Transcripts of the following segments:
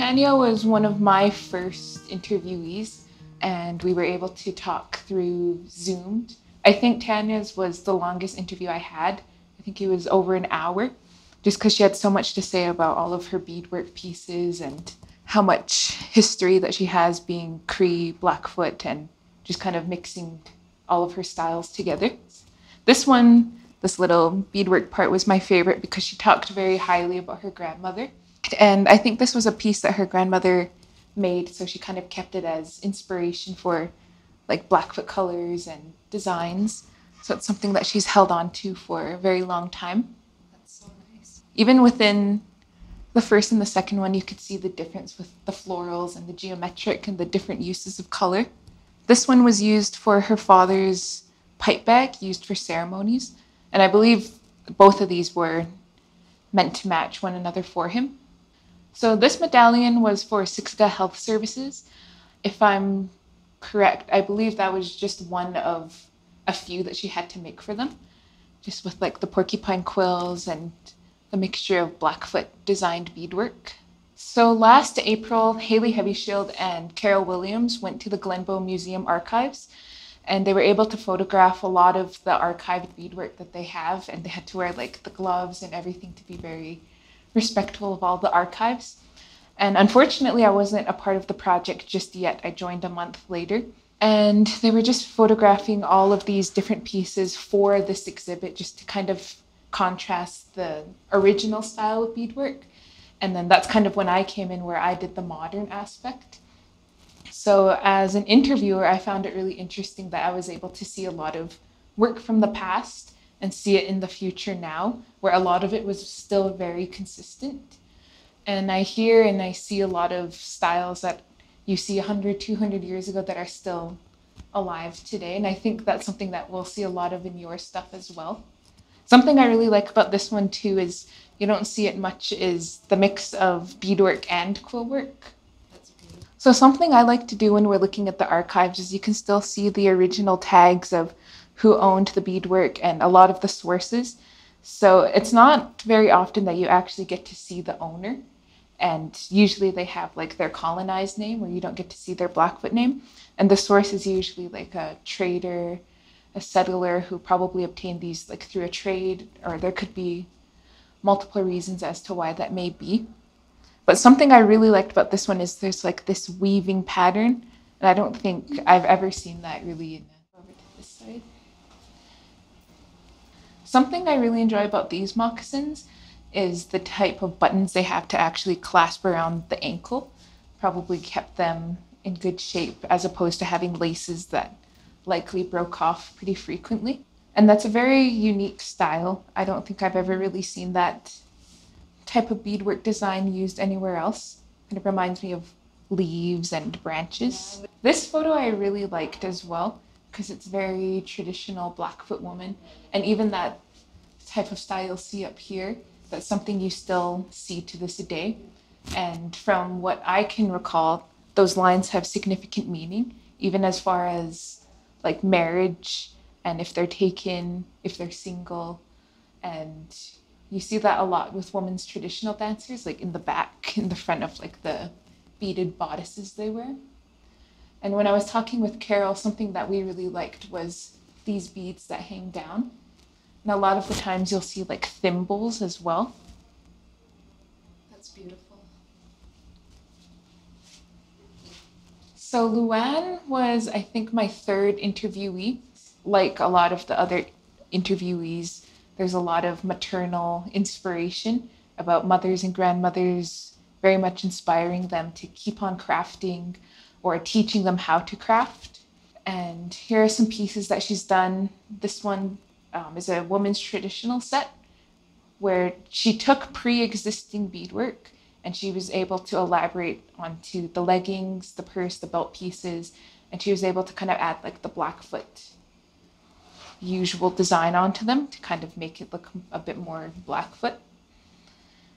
Tanya was one of my first interviewees, and we were able to talk through Zoom. I think Tanya's was the longest interview I had. I think it was over an hour, just because she had so much to say about all of her beadwork pieces and how much history that she has being Cree, Blackfoot, and just kind of mixing all of her styles together. This little beadwork part was my favorite because she talked very highly about her grandmother. And I think this was a piece that her grandmother made, so she kind of kept it as inspiration for like Blackfoot colors and designs. So it's something that she's held on to for a very long time. That's so nice. Even within the first and the second one, you could see the difference with the florals and the geometric and the different uses of color. This one was used for her father's pipe bag, used for ceremonies. And I believe both of these were meant to match one another for him. So this medallion was for Siksika Health Services. If I'm correct, I believe that was just one of a few that she had to make for them, just with like the porcupine quills and the mixture of Blackfoot designed beadwork. So last April, Haley Heavyshield and Carol Williams went to the Glenbow Museum Archives, and they were able to photograph a lot of the archived beadwork that they have, and they had to wear like the gloves and everything to be very respectful of all the archives. And unfortunately, I wasn't a part of the project just yet. I joined a month later. And they were just photographing all of these different pieces for this exhibit, just to kind of contrast the original style of beadwork. And then that's kind of when I came in, where I did the modern aspect. So as an interviewer, I found it really interesting that I was able to see a lot of work from the past and see it in the future now, where a lot of it was still very consistent. And I hear and I see a lot of styles that you see 100, 200 years ago that are still alive today. And I think that's something that we'll see a lot of in your stuff as well. Something I really like about this one too is you don't see it much is the mix of beadwork and quill work. So something I like to do when we're looking at the archives is you can still see the original tags of who owned the beadwork and a lot of the sources. So it's not very often that you actually get to see the owner. And usually they have like their colonized name, where you don't get to see their Blackfoot name. And the source is usually like a trader, a settler who probably obtained these like through a trade, or there could be multiple reasons as to why that may be. But something I really liked about this one is there's like this weaving pattern. And I don't think I've ever seen that really over to this side. Something I really enjoy about these moccasins is the type of buttons they have to actually clasp around the ankle. Probably kept them in good shape, as opposed to having laces that likely broke off pretty frequently. And that's a very unique style. I don't think I've ever really seen that type of beadwork design used anywhere else. And it reminds me of leaves and branches. This photo I really liked as well, because it's very traditional Blackfoot woman. And even that type of style you'll see up here, that's something you still see to this day. And from what I can recall, those lines have significant meaning, even as far as like marriage and if they're taken, if they're single. And you see that a lot with women's traditional dancers, like in the back, in the front of like the beaded bodices they wear. And when I was talking with Carol, something that we really liked was these beads that hang down. And a lot of the times you'll see like thimbles as well. That's beautiful. So LouAnn was, I think, my third interviewee. Like a lot of the other interviewees, there's a lot of maternal inspiration about mothers and grandmothers, very much inspiring them to keep on crafting or teaching them how to craft. And here are some pieces that she's done. This one is a woman's traditional set where she took pre-existing beadwork and she was able to elaborate onto the leggings, the purse, the belt pieces, and she was able to kind of add like the Blackfoot usual design onto them to kind of make it look a bit more Blackfoot.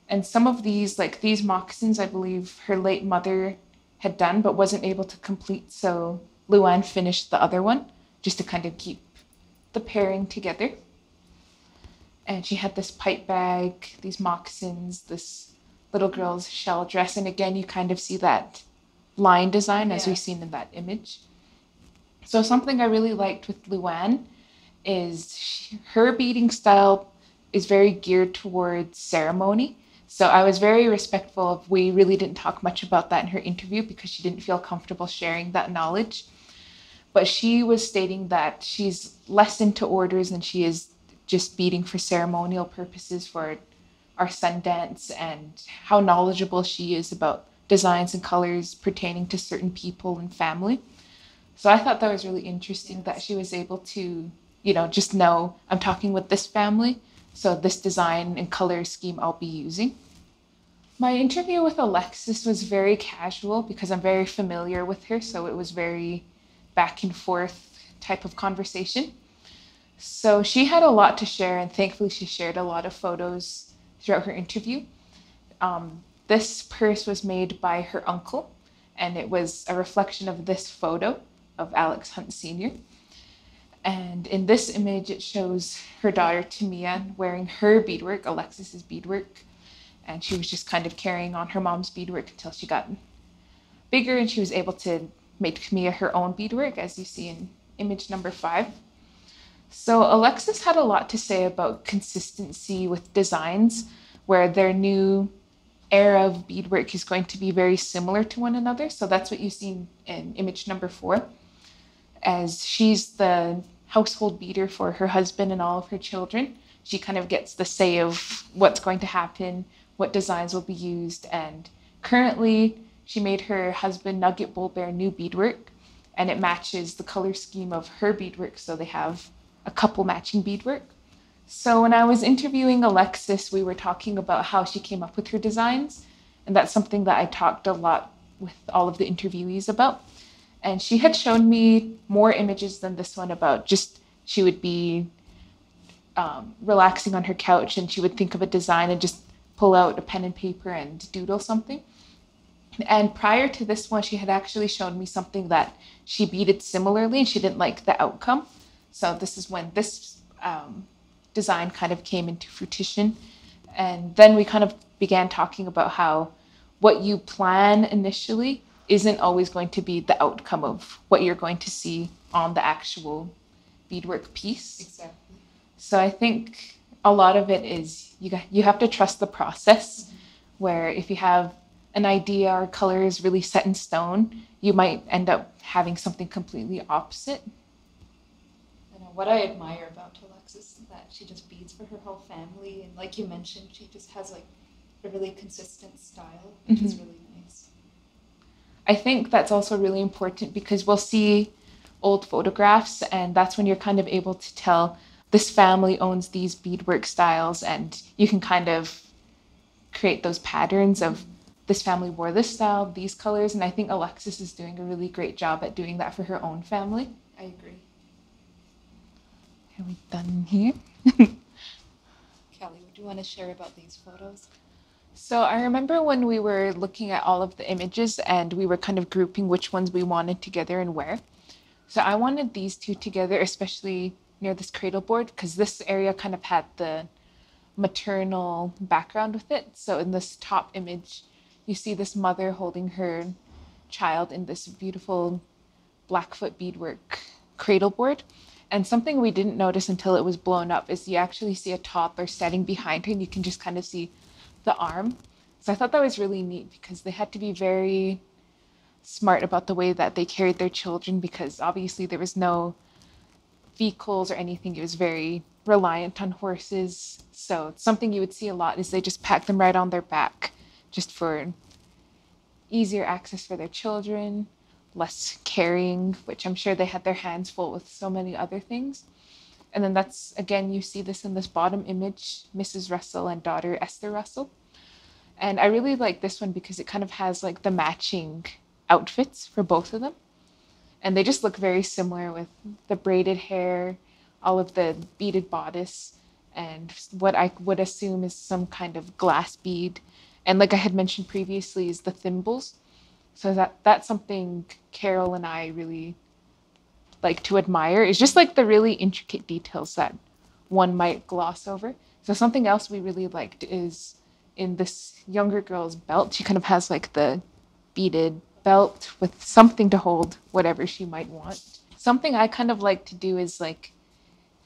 And some of these, like these moccasins, I believe her late mother had done but wasn't able to complete, so LouAnn finished the other one just to kind of keep the pairing together. And she had this pipe bag, these moccasins, this little girl's shell dress. And again, you kind of see that line design as we've seen in that image. So something I really liked with LouAnn is her beading style is very geared towards ceremony. So I was very respectful of, we really didn't talk much about that in her interview because she didn't feel comfortable sharing that knowledge. But she was stating that she's less into orders and she is just beading for ceremonial purposes for our sun dance, and how knowledgeable she is about designs and colors pertaining to certain people and family. So I thought that was really interesting that she was able to, just know I'm talking with this family, so this design and color scheme I'll be using. My interview with Alexis was very casual because I'm very familiar with her, so it was very back and forth type of conversation. So she had a lot to share, and thankfully she shared a lot of photos throughout her interview. This purse was made by her uncle, and it was a reflection of this photo of Alex Hunt Sr. And in this image, it shows her daughter Tamia wearing her beadwork, Alexis's beadwork, and she was just kind of carrying on her mom's beadwork until she got bigger and she was able to make Tamia her own beadwork, as you see in image number 5. So Alexis had a lot to say about consistency with designs, where their new era of beadwork is going to be very similar to one another. So that's what you see in image number 4, as she's the household beader for her husband and all of her children. She kind of gets the say of what's going to happen, what designs will be used. And currently she made her husband Nugget Bull Bear new beadwork, and it matches the color scheme of her beadwork. So they have a couple matching beadwork. So when I was interviewing Alexis, we were talking about how she came up with her designs. And that's something that I talked a lot with all of the interviewees about. And she had shown me more images than this one about just, she would be relaxing on her couch and she would think of a design and just pull out a pen and paper and doodle something. And prior to this one, she had actually shown me something that she beaded similarly and she didn't like the outcome. So this is when this design kind of came into fruition. And then we kind of began talking about how what you plan initially isn't always going to be the outcome of what you're going to see on the actual beadwork piece. Exactly. So I think a lot of it is you have to trust the process, where if you have an idea or color is really set in stone, you might end up having something completely opposite. What I admire about Alexis is that she just beads for her whole family, and like you mentioned, she just has like a really consistent style, which is really nice. I think that's also really important because we'll see old photographs, and that's when you're kind of able to tell this family owns these beadwork styles, and you can kind of create those patterns of this family wore this style, these colors, and I think Alexis is doing a really great job at doing that for her own family. I agree. Are we done here? Kalli, would you want to share about these photos? So I remember when we were looking at all of the images and we were kind of grouping which ones we wanted together and where. So I wanted these two together, especially near this cradle board, because this area kind of had the maternal background with it. So in this top image, you see this mother holding her child in this beautiful Blackfoot beadwork cradle board. And something we didn't notice until it was blown up is you actually see a toddler standing behind her and you can just kind of see the arm. So I thought that was really neat because they had to be very smart about the way that they carried their children, because obviously there was no vehicles or anything. It was very reliant on horses. So something you would see a lot is they just pack them right on their back just for easier access for their children, less carrying, which I'm sure they had their hands full with so many other things. And then that's, again, you see this in this bottom image, Mrs. Russell and daughter Esther Russell. And I really like this one because it kind of has like the matching outfits for both of them. And they just look very similar with the braided hair, all of the beaded bodice, and what I would assume is some kind of glass bead. And like I had mentioned previously is the thimbles. So that's something Carol and I really like to admire. It's just like the really intricate details that one might gloss over. So something else we really liked is in this younger girl's belt, she kind of has like the beaded belt with something to hold whatever she might want. Something I kind of like to do is like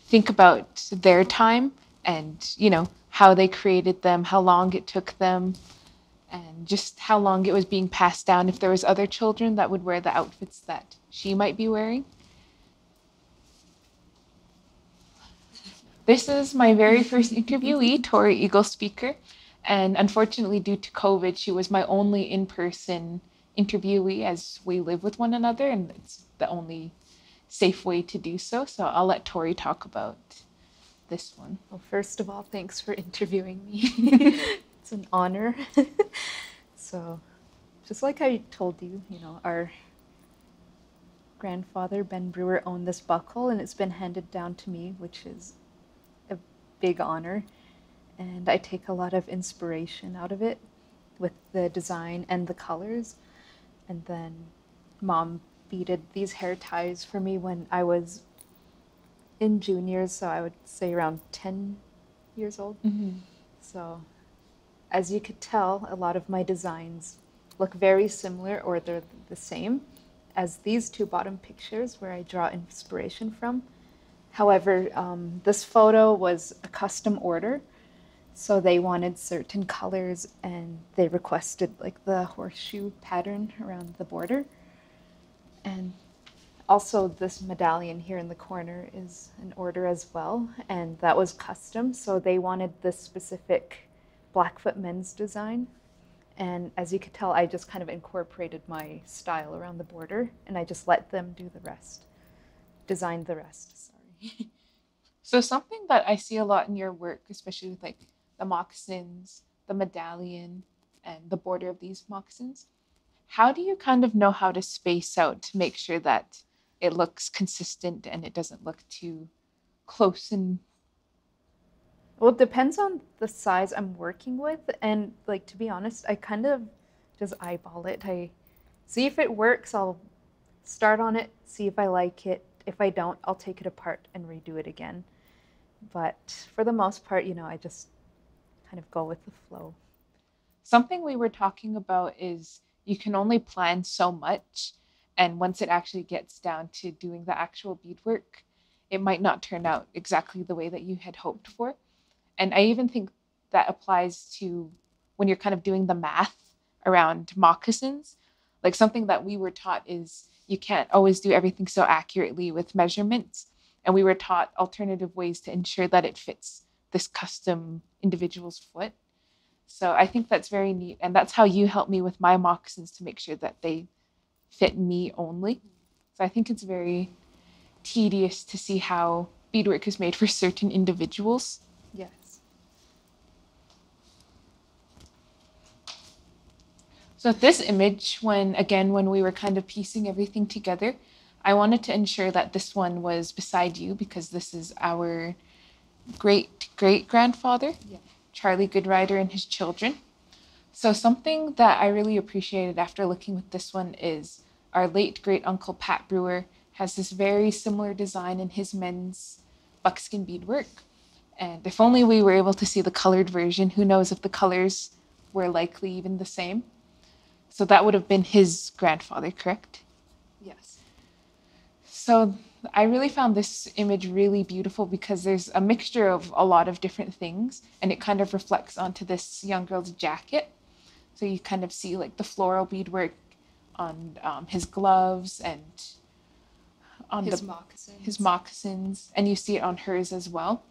think about their time and, you know, how they created them, how long it took them, and just how long it was being passed down, if there was other children that would wear the outfits that she might be wearing. This is my very first interviewee, Torry Eagle Speaker, and unfortunately due to COVID, she was my only in-person interviewee as we live with one another, and it's the only safe way to do so. So I'll let Torry talk about this one. Well, first of all, thanks for interviewing me. It's an honor. So, just like I told you, you know, our grandfather, Ben Brewer, owned this buckle, and it's been handed down to me, which is a big honor. And I take a lot of inspiration out of it with the design and the colors. And then Mom beaded these hair ties for me when I was in juniors, so I would say around 10 years old. Mm-hmm. So as you could tell, a lot of my designs look very similar, or they're the same as these two bottom pictures where I draw inspiration from. However, this photo was a custom order, so they wanted certain colors and they requested like the horseshoe pattern around the border. And also this medallion here in the corner is an order as well, and that was custom, so they wanted this specific Blackfoot men's design. And as you could tell, I just kind of incorporated my style around the border, and I just let them do the rest, designed the rest, sorry. So something that I see a lot in your work, especially with like the moccasins, the medallion, and the border of these moccasins, how do you kind of know how to space out to make sure that it looks consistent and it doesn't look too close? And well, it depends on the size I'm working with, and like, to be honest, I kind of just eyeball it. I see if it works, I'll start on it, see if I like it. If I don't, I'll take it apart and redo it again. But for the most part, you know, I just kind of go with the flow. something we were talking about is you can only plan so much, and once it actually gets down to doing the actual beadwork, it might not turn out exactly the way that you had hoped for. And I even think that applies to when you're kind of doing the math around moccasins. Like something that we were taught is you can't always do everything so accurately with measurements. And we were taught alternative ways to ensure that it fits this custom individual's foot. So I think that's very neat. And that's how you help me with my moccasins, to make sure that they fit me only. So I think it's very tedious to see how beadwork is made for certain individuals. Yes. So this image, when we were kind of piecing everything together, I wanted to ensure that this one was beside you, because this is our great-great-grandfather, Yeah. Charlie Goodrider, and his children. So something that I really appreciated after looking with this one is our late great-uncle Pat Brewer has this very similar design in his men's buckskin beadwork. And if only we were able to see the colored version, who knows if the colors were likely even the same. So that would have been his grandfather, correct? Yes. So I really found this image really beautiful because there's a mixture of a lot of different things, and it kind of reflects onto this young girl's jacket. So you kind of see like the floral beadwork on his gloves and on His moccasins. his moccasins, and you see it on hers as well.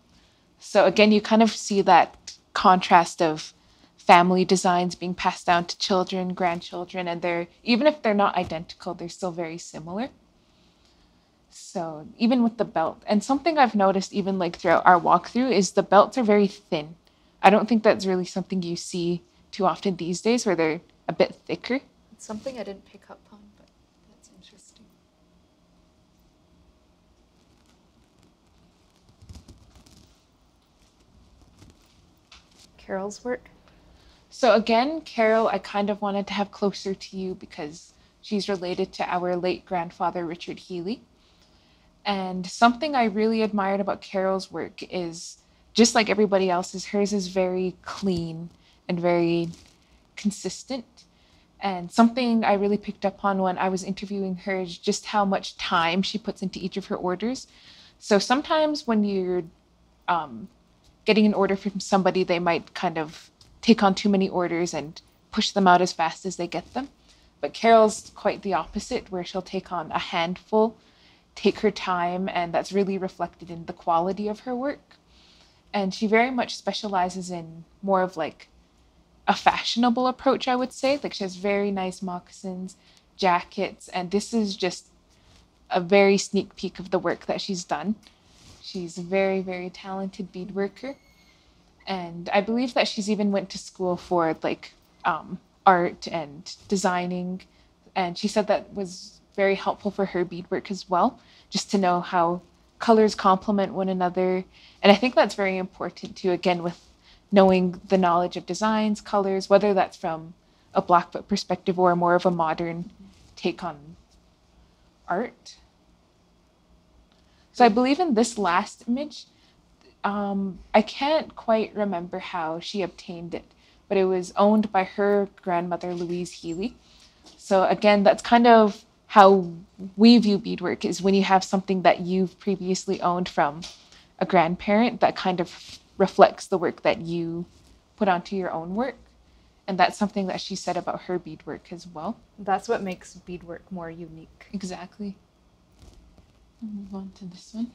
So again, you kind of see that contrast of family designs being passed down to children, grandchildren, and they're, even if they're not identical, they're still very similar. So even with the belt, and something I've noticed even like throughout our walkthrough is the belts are very thin. I don't think that's really something you see too often these days, where they're a bit thicker. It's something I didn't pick up on, but that's interesting. Carol's work? So again, Carol, I kind of wanted to have closer to you because she's related to our late grandfather, Richard Healy. And something I really admired about Carol's work is, just like everybody else's, hers is very clean and very consistent. And something I really picked up on when I was interviewing her is just how much time she puts into each of her orders. So sometimes when you're getting an order from somebody, they might kind of take on too many orders and push them out as fast as they get them. But Carol's quite the opposite, where she'll take on a handful, take her time, and that's really reflected in the quality of her work. And she very much specializes in more of like a fashionable approach, I would say. Like she has very nice moccasins, jackets, and this is just a very sneak peek of the work that she's done. She's a very, very talented beadworker. And I believe that she's even went to school for like art and designing. And she said that was very helpful for her beadwork as well, just to know how colors complement one another. And I think that's very important too, again, with knowing the knowledge of designs, colors, whether that's from a Blackfoot perspective or more of a modern take on art. So I believe in this last image, I can't quite remember how she obtained it, but it was owned by her grandmother, Louise Healy. So again, that's kind of how we view beadwork, is when you have something that you've previously owned from a grandparent that kind of reflects the work that you put onto your own work. And that's something that she said about her beadwork as well. That's what makes beadwork more unique. Exactly. I'll move on to this one.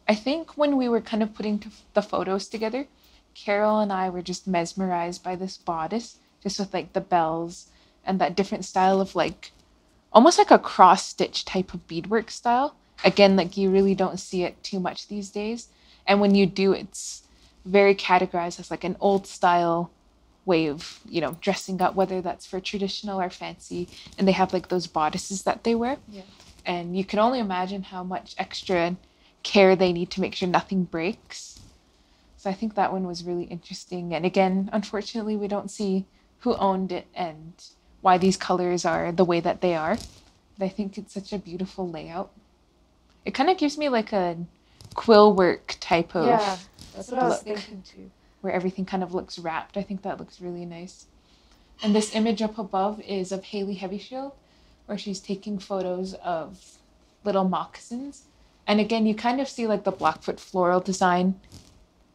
I think when we were kind of putting the photos together, Carol and I were just mesmerized by this bodice, just with like the bells and that different style of like, almost like a cross-stitch type of beadwork style. Again, like you really don't see it too much these days. And when you do, it's very categorized as like an old style way of, you know, dressing up, whether that's for traditional or fancy. And they have like those bodices that they wear. Yeah. And you can only imagine how much extra care they need to make sure nothing breaks. So I think that one was really interesting. And again, unfortunately, we don't see who owned it and why these colors are the way that they are. But I think it's such a beautiful layout. It kind of gives me like a quill work type of that's what I was thinking too. Where everything kind of looks wrapped. I think that looks really nice. And this image up above is of Haley Heavyshield, where she's taking photos of little moccasins. And again, you kind of see like the Blackfoot floral design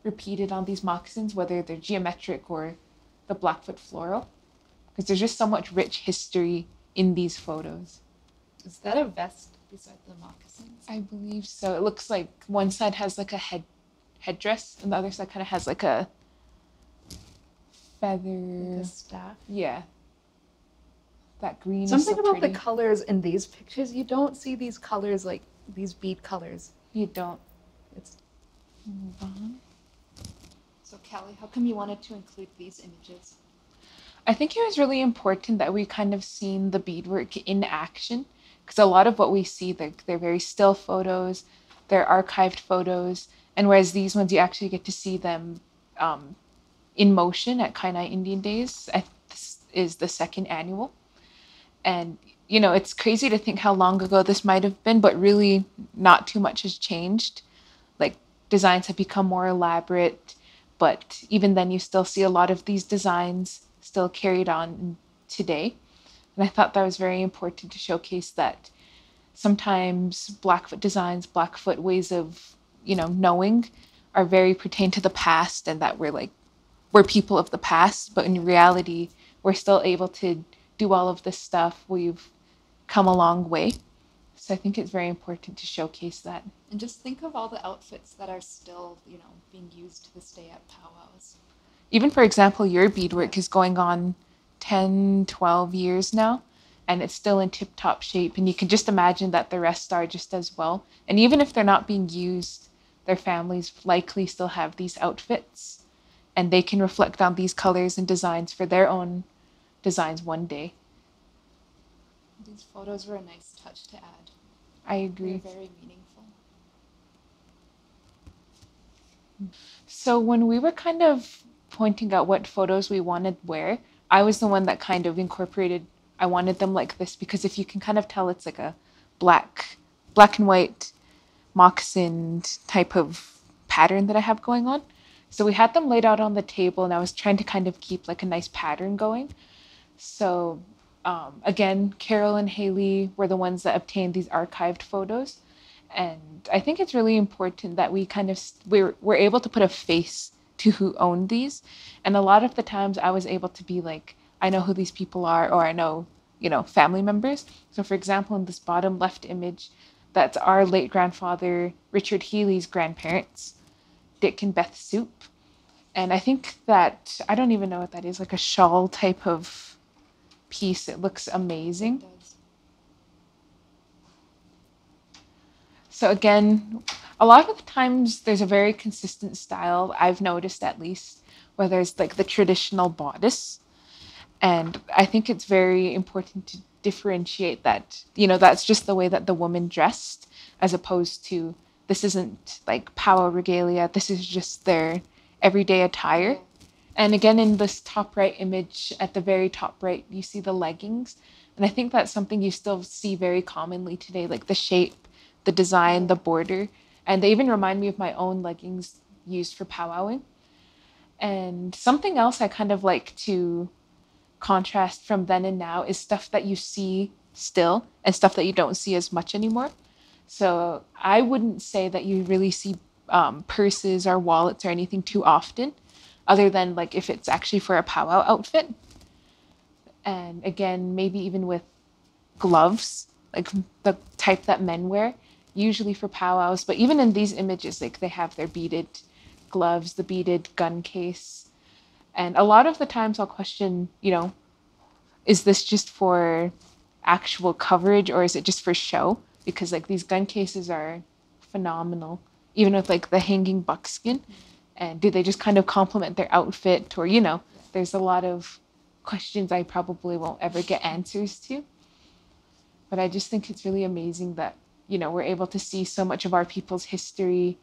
repeated on these moccasins, whether they're geometric or the Blackfoot floral, because there's just so much rich history in these photos. Is that a vest beside the moccasins? I believe so. It looks like one side has like a headdress and the other side kind of has like a feather. Like a staff? Yeah. That green Something is so about pretty. the colors in these pictures. You don't see these colors, like these bead colors. You don't. It's... Move on. So Kalli, how come you wanted to include these images? I think it was really important that we kind of seen the beadwork in action, because a lot of what we see, they're very still photos, they're archived photos, and whereas these ones you actually get to see them in motion at Kainai Indian Days. This is the second annual. And, you know, it's crazy to think how long ago this might have been, but really not too much has changed. Like, designs have become more elaborate, but even then you still see a lot of these designs still carried on today. And I thought that was very important to showcase that sometimes Blackfoot designs, Blackfoot ways of, you know, knowing are very pertain to the past, and that we're people of the past, but in reality, we're still able to do all of this stuff. We've come a long way. So I think it's very important to showcase that. And just think of all the outfits that are still, you know, being used to this day at powwows. Even, for example, your beadwork is going on 10, 12 years now, and it's still in tip-top shape. And you can just imagine that the rest are just as well. And even if they're not being used, their families likely still have these outfits, and they can reflect on these colors and designs for their own designs one day. These photos were a nice touch to add. I agree. They're very meaningful. So when we were kind of pointing out what photos we wanted where, I was the one that kind of incorporated, I wanted them like this, because if you can kind of tell, it's like a black and white moccasin type of pattern that I have going on. So we had them laid out on the table, and I was trying to kind of keep like a nice pattern going. So again, Carol and Haley were the ones that obtained these archived photos. And I think it's really important that we kind of, we're able to put a face to who owned these. And a lot of the times I was able to be like, I know who these people are, or I know, family members. So for example, in this bottom left image, that's our late grandfather, Richard Healy's grandparents, Dick and Beth Soup. And I think that, I don't even know what that is, like a shawl type of piece. It looks amazing. It does. So again, a lot of the times there's a very consistent style, I've noticed at least, where there's like the traditional bodice. And I think it's very important to differentiate that, that's just the way that the woman dressed, as opposed to this isn't like power regalia, this is just their everyday attire. And again, in this top right image, at the very top right, you see the leggings. And I think that's something you still see very commonly today, like the shape, the design, the border. And they even remind me of my own leggings used for powwowing. And something else I kind of like to contrast from then and now is stuff that you see still and stuff that you don't see as much anymore. So I wouldn't say that you really see purses or wallets or anything too often, other than like if it's actually for a powwow outfit. And again, maybe even with gloves, like the type that men wear, usually for powwows. But even in these images, like they have their beaded gloves, the beaded gun case. And a lot of the times I'll question, is this just for actual coverage or is it just for show? Because like these gun cases are phenomenal, even with like the hanging buckskin. And do they just kind of complement their outfit? Or, there's a lot of questions I probably won't ever get answers to. But I just think it's really amazing that, we're able to see so much of our people's history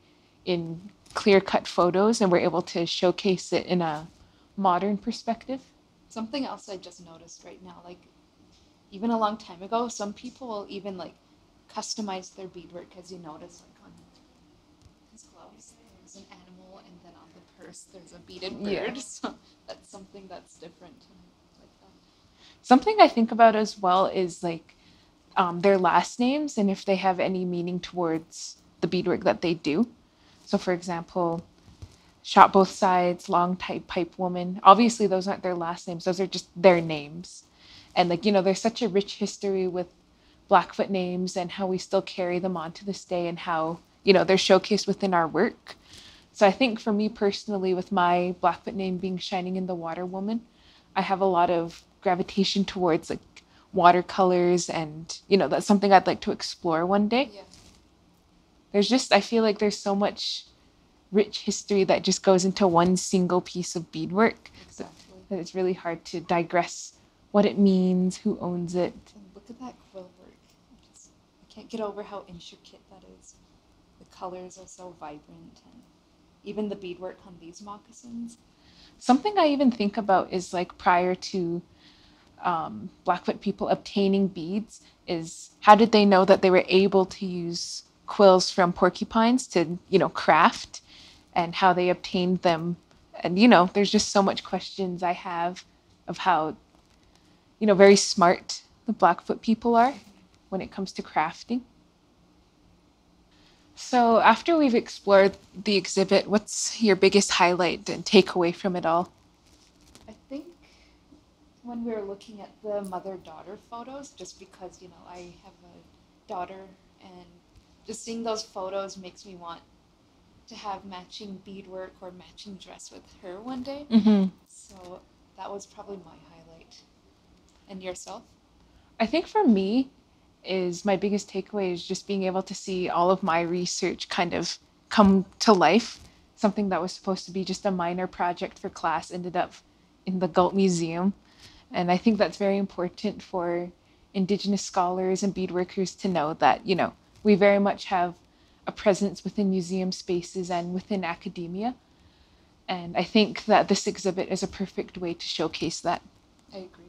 in clear-cut photos, and we're able to showcase it in a modern perspective. Something else I just noticed right now, like even a long time ago, some people will even like customize their beadwork, as you notice, like on his gloves, there's an animal, and then on the purse, there's a beaded bird. Yeah. So that's something that's different. Like that. Something I think about as well is like their last names and if they have any meaning towards the beadwork that they do. So for example, Shot Both Sides, Long Type Pipe Woman. Obviously, those aren't their last names. Those are just their names. And like, there's such a rich history with Blackfoot names and how we still carry them on to this day and how, they're showcased within our work. So I think for me personally, with my Blackfoot name being Shining in the Water Woman, I have a lot of gravitation towards like watercolors and, that's something I'd like to explore one day. Yeah. I feel like there's so much rich history that just goes into one single piece of beadwork. Exactly. That it's really hard to digress what it means, who owns it. And look at that quill work. I can't get over how intricate that is. The colors are so vibrant, and even the beadwork on these moccasins. Something I even think about is like prior to Blackfoot people obtaining beads is how did they know that they were able to use quills from porcupines to, craft, and how they obtained them. And, there's just so much questions I have of how, very smart the Blackfoot people are when it comes to crafting. So after we've explored the exhibit, what's your biggest highlight and takeaway from it all? I think when we were looking at the mother-daughter photos, just because, I have a daughter, and just seeing those photos makes me want to have matching beadwork or matching dress with her one day. Mm-hmm. So that was probably my highlight. And yourself? I think for me, my biggest takeaway is just being able to see all of my research kind of come to life. Something that was supposed to be just a minor project for class ended up in the Galt Museum. And I think that's very important for Indigenous scholars and beadworkers to know that, we very much have a presence within museum spaces and within academia. And I think that this exhibit is a perfect way to showcase that. I agree.